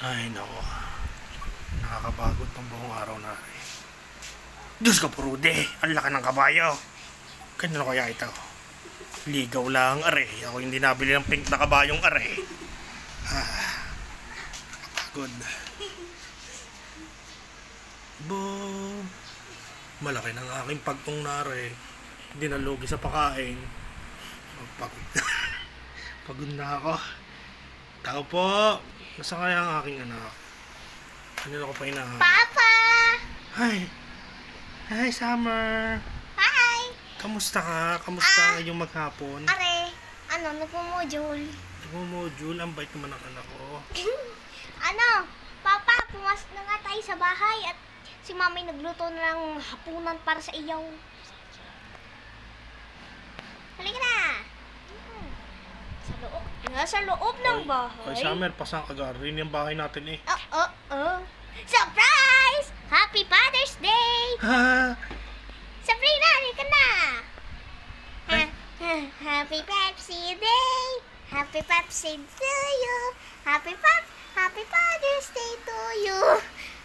Ay, nako. Nakakapagod pang buong araw na rin. Diyos ka purude, ang laki ng kabayo. Kanino kaya ito? Ligaw lang, are. Ako hindi nabili ng pink na kabayong, are. Pagod. Malaki ng aking pagtong na, are. Hindi nalugi sa pakain. Pagod na. Pagod na ako. Tao po. Nasa kaya ang aking anak? Kanino ko pa inahanap? Papa! Hi! Hi, Summer! Hi! Kamusta ka? Kamusta ngayong maghapon? Are, nagmo-module. Nagmo-module, ang bait naman ng anak ko. Papa, pumasok na nga tayo sa bahay at si Mami nagluto na ng hapunan para sa iyaw. Halika na! Sa loob ng bahay. Ay, Summer, pasang agarin yung bahay natin eh. Surprise! Happy Father's Day! Ha? Sabrina, halika na! Happy Pepsi Day! Happy Pepsi to you! Happy Father's Day to you!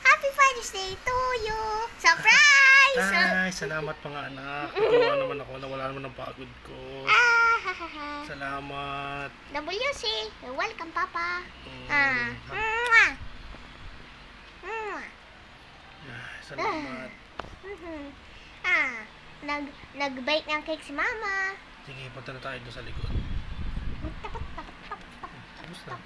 Happy Father's Day to you! Surprise! Ay, salamat mga anak. Natuwa naman ako, nawala naman ang pagod ko. Salamat. WC, you're welcome, Papa. Salamat. Nag-bake ng cake si Mama. Sige, punta na tayo doon sa likod. Tapos na.